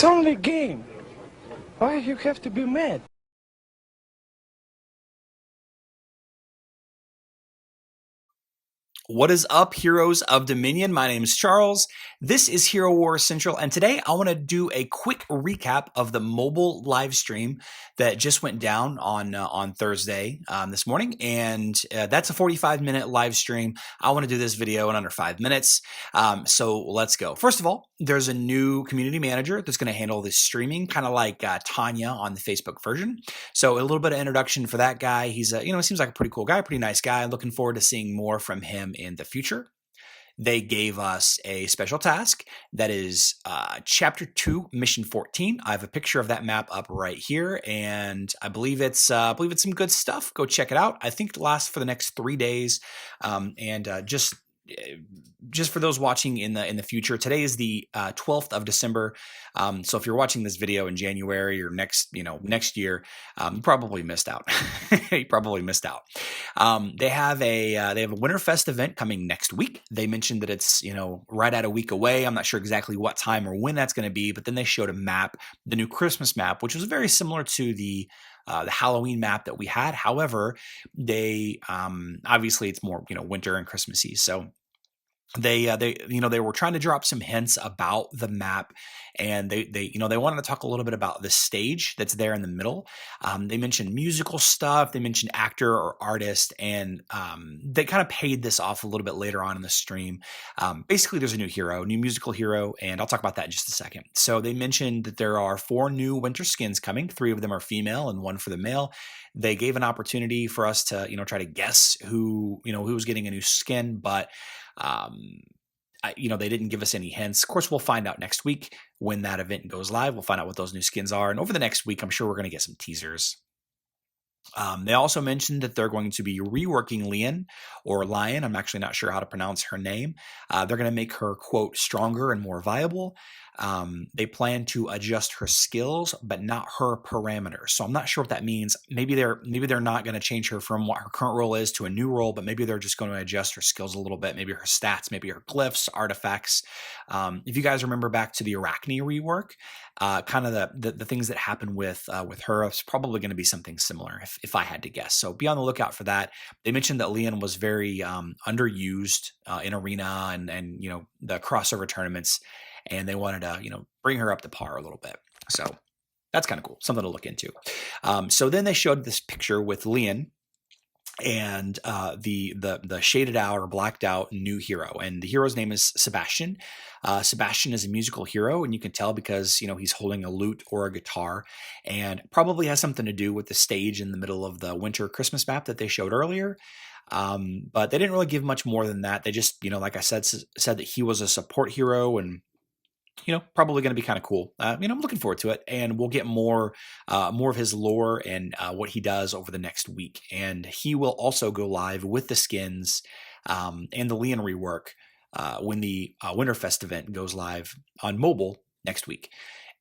only a game. Why you have to be mad? What is up, heroes of Dominion? My name is Charles. This is Hero Wars Central, and today I want to do a quick recap of the mobile live stream that just went down on Thursday this morning, and that's a 45-minute live stream. I want to do this video in under 5 minutes, so let's go. First of all, there's a new community manager that's going to handle this streaming, kind of like Tanya on the Facebook version. So a little bit of introduction for that guy. He's seems like a pretty cool guy, pretty nice guy. Looking forward to seeing more from him in the future. They gave us a special task that is Chapter 2, Mission 14. I have a picture of that map up right here, and I believe it's some good stuff. Go check it out. I think it lasts for the next 3 days, just for those watching in the future, today is the 12th of December. So if you're watching this video in January or next year, you probably missed out. You probably missed out. They have a Winterfest event coming next week. They mentioned that it's right at a week away. I'm not sure exactly what time or when that's going to be, but then they showed a map, the new Christmas map, which was very similar to the Halloween map that we had. However, they obviously it's more winter and Christmassy. So they were trying to drop some hints about the map, and they wanted to talk a little bit about the stage that's there in the middle. They mentioned musical stuff, they mentioned actor or artist, and they kind of paid this off a little bit later on in the stream. Basically, there's a new musical hero, and I'll talk about that in just a second. So they mentioned that there are 4 new winter skins coming. 3 of them are female and 1 for the male. They gave an opportunity for us to try to guess who's getting a new skin, but they didn't give us any hints. Of course, we'll find out next week when that event goes live. We'll find out what those new skins are. And over the next week, I'm sure we're going to get some teasers. They also mentioned that they're going to be reworking Lian or Lion. I'm actually not sure how to pronounce her name. They're going to make her, quote, stronger and more viable. They plan to adjust her skills, but not her parameters. So I'm not sure what that means. Maybe they're not going to change her from what her current role is to a new role, but maybe they're just going to adjust her skills a little bit. Maybe her stats, maybe her glyphs, artifacts. If you guys remember back to the Arachne rework, kind of the things that happened with her, it's probably going to be something similar if I had to guess. So be on the lookout for that. They mentioned that Lian was very underused in Arena and the crossover tournaments, and they wanted to bring her up to par a little bit. So that's kind of cool, something to look into. So then they showed this picture with Lian and the shaded out or blacked out new hero, and the hero's name is Sebastian. Sebastian is a musical hero, and you can tell because he's holding a lute or a guitar, and probably has something to do with the stage in the middle of the winter Christmas map that they showed earlier. But they didn't really give much more than that. They just like I said that he was a support hero, and probably going to be kind of cool. I'm looking forward to it, and we'll get more of his lore and what he does over the next week. And he will also go live with the skins and the Lian rework when the Winterfest event goes live on mobile next week.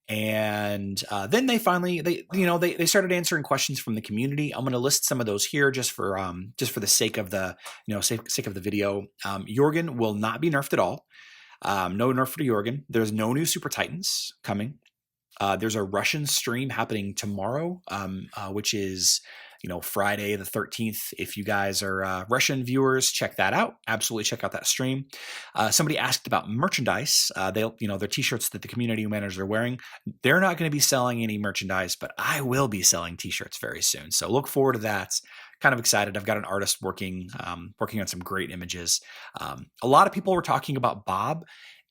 And then they finally they started answering questions from the community. I'm going to list some of those here just for the sake of the sake of the video. Jorgen will not be nerfed at all. No nerf for Jorgen. There's no new Super Titans coming. There's a Russian stream happening tomorrow, which is Friday the 13th. If you guys are Russian viewers, check that out. Absolutely check out that stream. Somebody asked about merchandise. Their t-shirts that the community managers are wearing. They're not going to be selling any merchandise, but I will be selling t-shirts very soon. So look forward to that. Kind of excited. I've got an artist working on some great images. A lot of people were talking about Bob,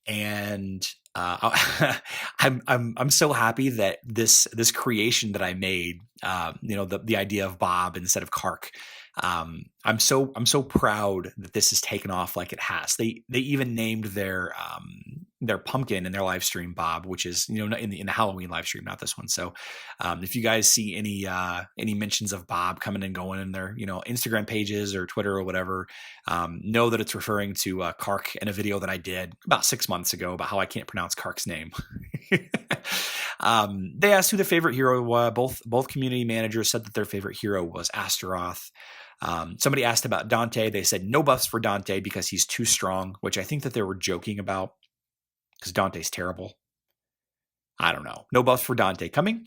and I'm so happy that this creation that I made, the idea of Bob instead of Kark. I'm so proud that this has taken off like it has. They even named their pumpkin in their live stream Bob, which is in the Halloween live stream, not this one. So if you guys see any mentions of Bob coming and going in their Instagram pages or Twitter or whatever, know that it's referring to Kark in a video that I did about 6 months ago about how I can't pronounce Kark's name. They asked who their favorite hero was. Both community managers said that their favorite hero was Astaroth. Somebody asked about Dante. They said no buffs for Dante because he's too strong, which I think that they were joking about because Dante's terrible. I don't know. No buffs for Dante coming.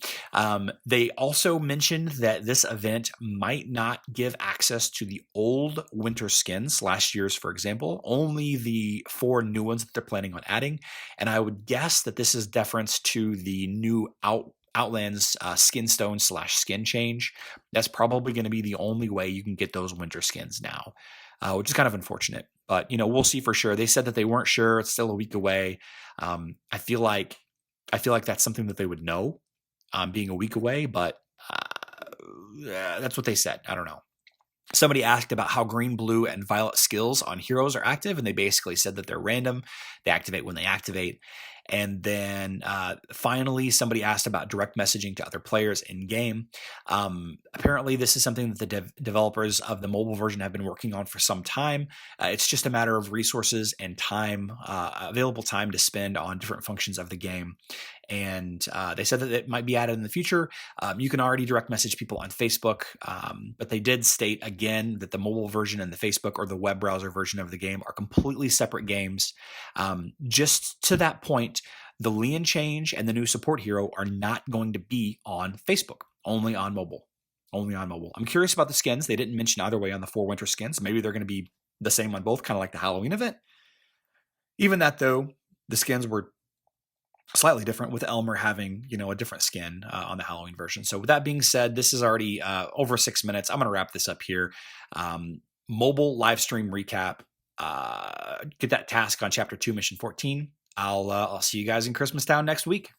They also mentioned that this event might not give access to the old winter skins, last year's, for example, only the 4 new ones that they're planning on adding. And I would guess that this is deference to the new Outlands skin stone / skin change. That's probably going to be the only way you can get those winter skins now, which is kind of unfortunate. But, we'll see for sure. They said that they weren't sure. It's still a week away. I feel like that's something that they would know, being a week away, but that's what they said. I don't know. Somebody asked about how green, blue, and violet skills on heroes are active, and they basically said that they're random. They activate when they activate. And then finally, somebody asked about direct messaging to other players in game. Apparently, this is something that the developers of the mobile version have been working on for some time. It's just a matter of resources and time, available time to spend on different functions of the game. And they said that it might be added in the future. You can already direct message people on Facebook, but they did state again that the mobile version and the Facebook or the web browser version of the game are completely separate games. Just to that point, the Leon change and the new support hero are not going to be on Facebook, only on mobile. Only on mobile. I'm curious about the skins. They didn't mention either way on the 4 winter skins. Maybe they're going to be the same on both, kind of like the Halloween event. Even that, though, the skins were slightly different, with Elmer having, a different skin on the Halloween version. So with that being said, this is already over 6 minutes. I'm going to wrap this up here. Mobile live stream recap. Get that task on Chapter 2, Mission 14. I'll see you guys in Christmas Town next week.